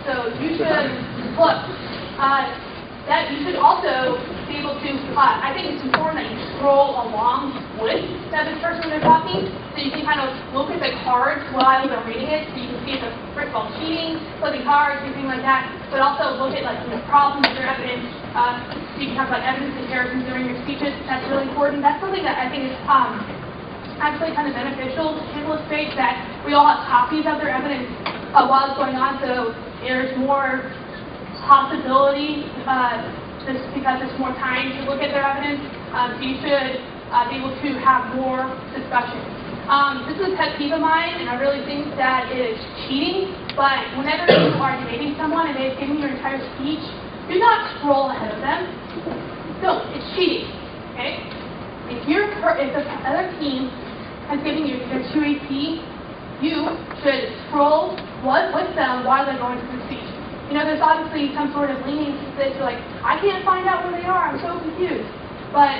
So you should look. That you should also be able to, I think it's important that you scroll along with the other person when they're talking, so you can kind of look at the cards while they're reading it, so you can see if it's, first of all, cheating, flipping cards, anything like that, but also look at like the problems with your evidence, so you can talk about evidence comparisons during your speeches. That's really important. That's something that I think is actually kind of beneficial to paperless debate, that we all have copies of their evidence while it's going on, so there's more possibility, just because there's more time to look at their evidence, so you should be able to have more discussion. This is a pet peeve of mine, and I really think that it is cheating, but whenever you are debating someone and they've given you your entire speech, do not scroll ahead of them. Don't. It's cheating, okay? If the other team has given you their 2AP, you should scroll with them while they're going through the speech. You know, there's obviously some sort of leniency that you're like, I can't find out where they are, I'm so confused. But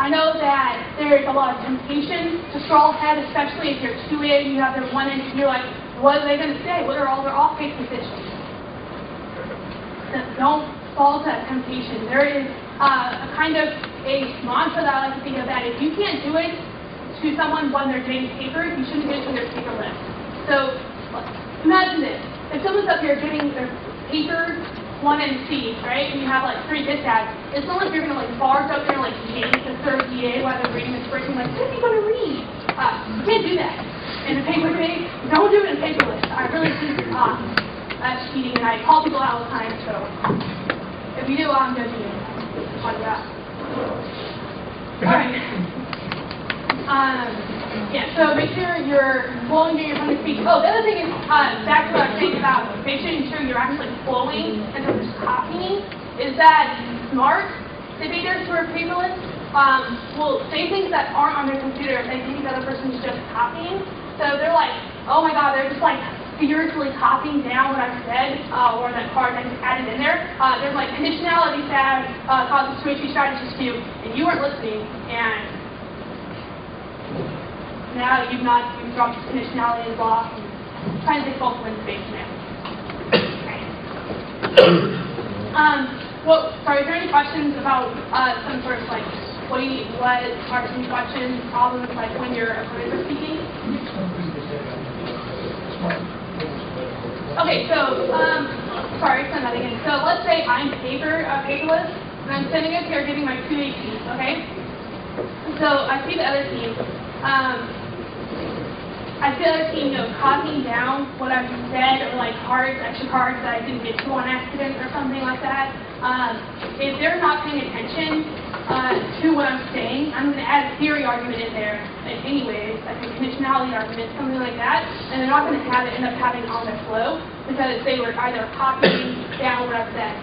I know that there's a lot of temptation to scroll ahead, especially if you're 2A and you have their 1 and you're like, what are they going to say? What are all their off-base positions? Don't fall to that temptation. There is a kind of a mantra that I like to think of, that if you can't do it to someone when they're doing papers, you shouldn't do it to their paper list. So imagine this. If someone's up here giving their papers 1 and C, right, and you have like 3 disads, it's not like you're going to like barge up there and like change the third DA while they're reading this first, and like, what are you going to read? You can't do that. In a paper debate, don't do it in paperless. I really think that's cheating, and I call people out all the time, so if you do, I'm judging you. On that. Alright. Yeah, so make sure you're flowing during your public speech. Oh, the other thing is, back to what I was saying about making sure you're actually flowing and not just copying, is that smart debaters who are paperless will say things that aren't on their computer if they think the other person's just copying. So they're like, oh my god, they're just like furiously copying down what I've said, or that card I just added in there. There's like conditionality that causes 2HP strategies to, and you weren't listening, and now you've dropped conditionality and block, and trying to take both win space now. Okay. Sorry, is there any questions about some sort of like, what are some questions, problems, like when your opponents are speaking? Okay, so, sorry, send that again. So let's say I'm paperless, and I'm sitting up here giving my 2 APs, okay? So I see the other team. I see the other team, copying down what I've said, or like extra cards that I didn't get to on accident or something like that. If they're not paying attention to what I'm saying, I'm going to add a theory argument in there anyways, like a conditionality argument, something like that, and they're not going to end up having it on their flow, because they were either copying down what I've said.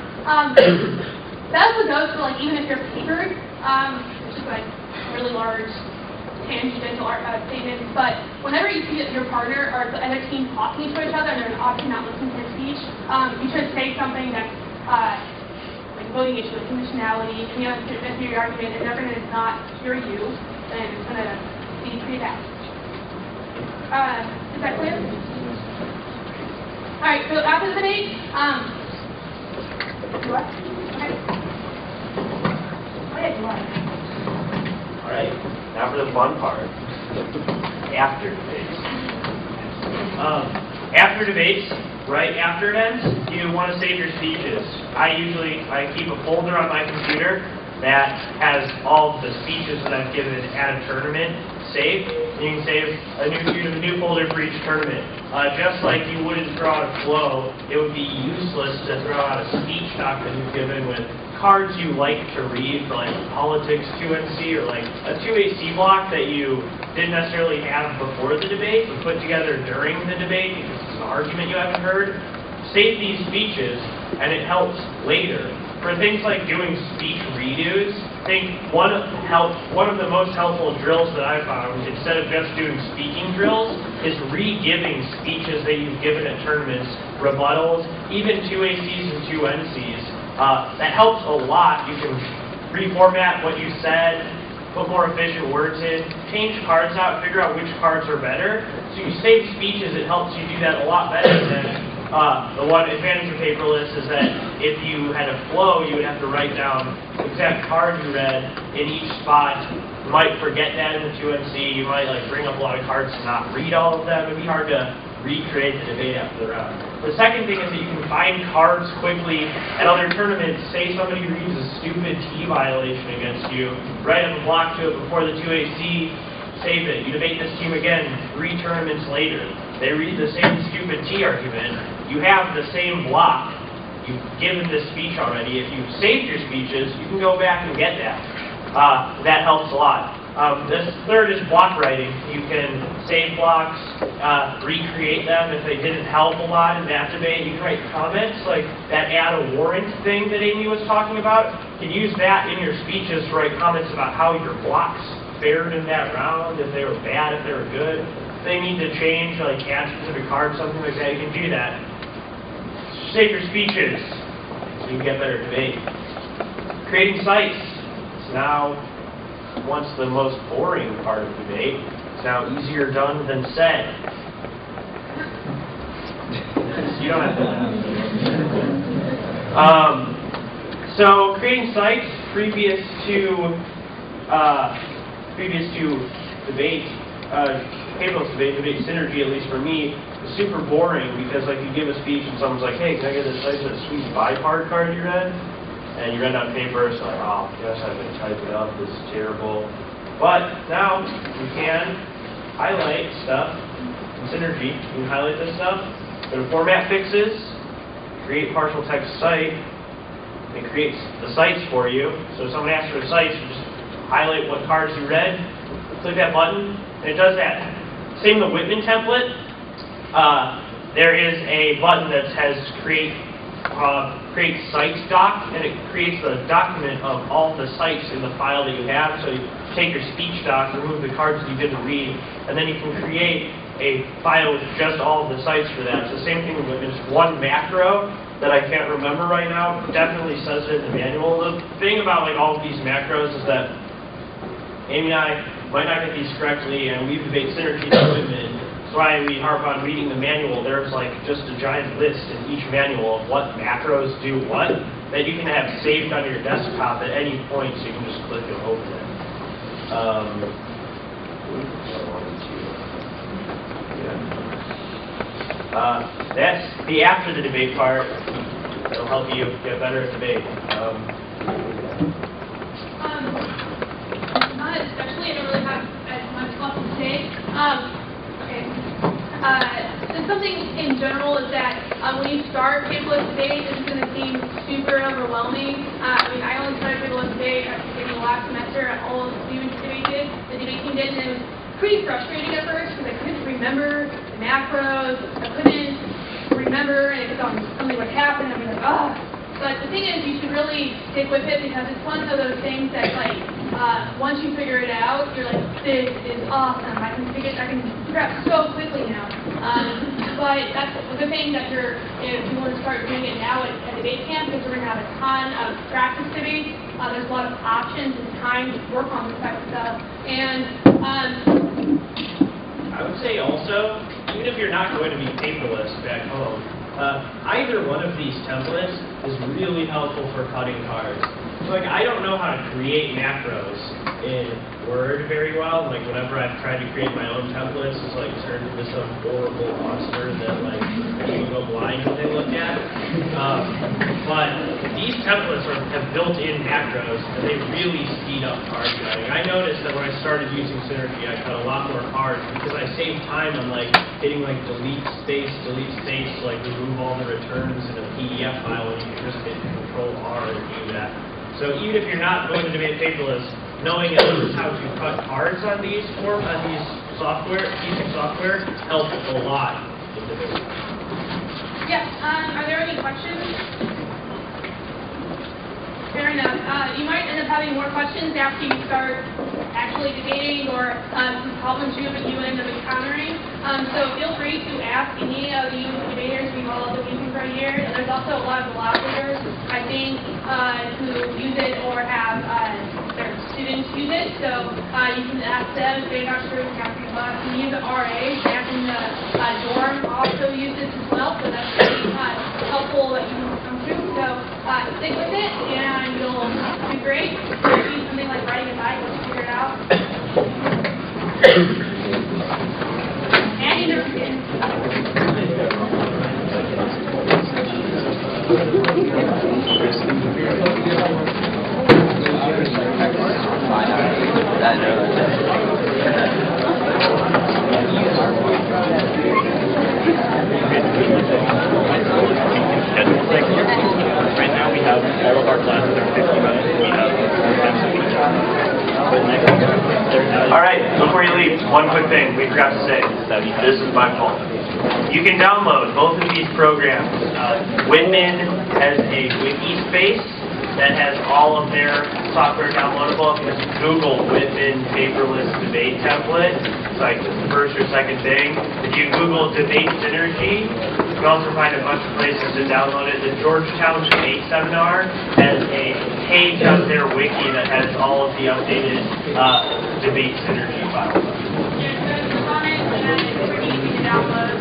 That also goes for like, even if you're papered, which is like really large tangential statements, but whenever you see that your partner or the other team talking to each other and they're obviously not listening to your speech, you should say something that's like voting issue, like conditionality, and you have to defend your argument, and they're going to not hear you, and it's going to be pretty bad. Is that clear? Alright, so after the debate, what? Okay. Oh yeah, you are. Alright, now for the fun part. After debates. After debates, right after it ends, you want to save your speeches. I keep a folder on my computer that has all the speeches that I've given at a tournament saved. You can save a new folder for each tournament. Just like you wouldn't throw out a flow, it would be useless to throw out a speech document you've given with cards you like to read for like politics 2NC, or like a 2AC block that you didn't necessarily have before the debate, but put together during the debate because it's an argument you haven't heard. Save these speeches, and it helps later. For things like doing speech redos, I think one of the most helpful drills that I've found, instead of just doing speaking drills, is re-giving speeches that you've given at tournaments, rebuttals, even 2ACs and 2NCs. That helps a lot. You can reformat what you said, put more efficient words in, change cards out, figure out which cards are better. So you save speeches, it helps you do that a lot better than The one advantage of paperless is that if you had a flow, you would have to write down the exact card you read in each spot. You might forget that in the 2MC. You might like bring up a lot of cards and not read all of them. It'd be hard to recreate the debate after the round. The second thing is that you can find cards quickly at other tournaments. Say somebody reads a stupid T violation against you, write up a block to it before the 2AC, save it. You debate this team again 3 tournaments later. They read the same stupid T argument. You have the same block. You've given this speech already. If you've saved your speeches, you can go back and get that. That helps a lot. This third is block writing. You can save blocks, recreate them if they didn't help a lot in that debate. You can write comments like that add a warrant thing that Amy was talking about. You can use that in your speeches to write comments about how your blocks fared in that round, if they were bad, if they were good. If they need to change, like add specific cards, something like that, you can do that. Save your speeches so you can get better debate. Creating sites. It's now once the most boring part of debate. It's now easier done than said. You don't have to laugh. So creating sites previous to debate, paperless debate synergy, at least for me, is super boring because like you give a speech and someone's like, hey, can I get this site to that sweet bipart card you read? And you read on paper, so like, oh, gosh, I've been typing up, this is terrible. But now you can highlight stuff in Synergy. You can highlight this stuff, go to Format Fixes, create partial text site. It creates the sites for you. So if someone asks for the sites, you just highlight what cards you read, click that button, and it does that. Same with the Whitman template. There is a button that says create sites doc, and it creates the document of all the sites in the file that you have. So you take your speech doc, remove the cards that you didn't read, and then you can create a file with just all of the sites for that. It's the same thing with just one macro that I can't remember right now. Definitely says it in the manual. The thing about like all of these macros is that Amy and I might not get these correctly, and we debate synergy with Whitman. That's why we harp on reading the manual. There's like just a giant list in each manual of what macros do what that you can have saved on your desktop at any point, so you can just click and open it. That's the after the debate part. It'll help you get better at debate. Not especially. I don't really have as much left to say. So something in general is that when you start paperless debate, this is going to seem super overwhelming. I mean, I only started paperless debate at the beginning of last semester at all of the the debate team did, and it was pretty frustrating at first because I couldn't remember the macros, I couldn't remember, and if something would happen, I'd be like, oh. But the thing is, you should really stick with it because it's one of those things that, like, once you figure it out, you're like, this is awesome. I can prep so quickly now. But that's a good thing that if you want to start doing it now at debate camp, because we're going to have a ton of practice debates. There's a lot of options and time to work on this type of stuff. And I would say also, even if you're not going to be paperless back home, either one of these templates is really helpful for cutting cards. So, like, I don't know how to create macros in Word very well. Like, whenever I've tried to create my own templates, it's like turned into some horrible monster that like people go blind when they look at. But these templates have built-in macros, and they really speed up card cutting. I noticed that when I started using Synergy, I cut a lot more cards because I saved time on like hitting like delete space, to like remove all the returns in a PDF file, and you can just hit Control-R and do that. So even if you're not going to debate paperless, knowing at least how to cut cards on these software helps a lot in debate. Yeah. Are there any questions? Fair enough. You might end up having more questions after you start actually debating or some problems you end up encountering. So feel free to ask any of you debaters. We've all debating for a year. And there's also a lot of collaborators, I think, who use it or have their students just use it. So you can ask them if they're not sure exactly what. You can use the RA, back in the dorm also use this as well. So that's pretty helpful that you can come through. So stick with it and you'll do great. If you need something like riding a bike, let's figure it out. And you never forget. Right now we have all of our classes are 50 minutes. We have all right, before you leave, one quick thing we forgot to say. This is my fault. You can download both of these programs. Whitman has a wiki space that has all of their software downloadable. If you just Google Whitman Paperless Debate template, it's like the first or second thing. If you Google Debate Synergy, you can also find a bunch of places to download it. The Georgetown Debate Seminar has a page on their wiki that has all of the updated Debate Synergy files. There's on it, and it's pretty easy to download.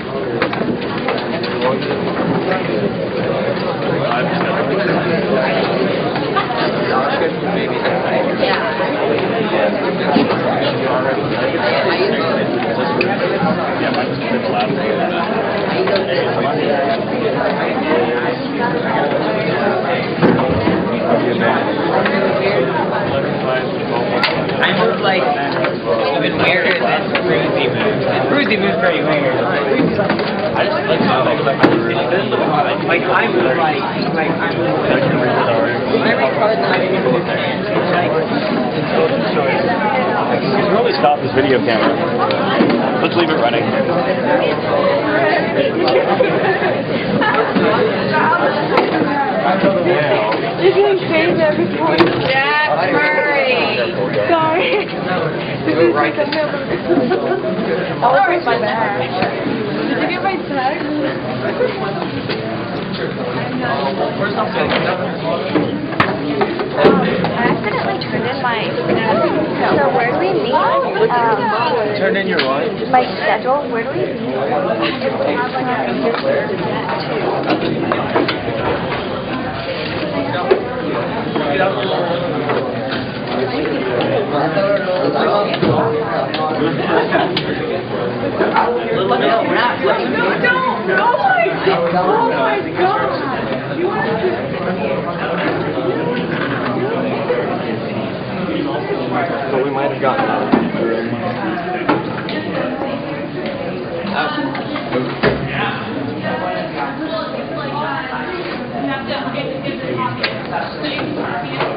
I move like even weirder than Bruzy moves. And Bruzy moves very weird. I just like how like I move like I'm my record not even with hands. You can really stop this video camera. Let's leave it running. You're doing crazy every point. Jack Murray. Sorry. I'll write my back. Did you get my text? I accidentally turned in my so where do we meet? Turn in your what? My schedule, where do we meet? If we have like a So we might have gotten that. You have to give the copy of stuff. So you can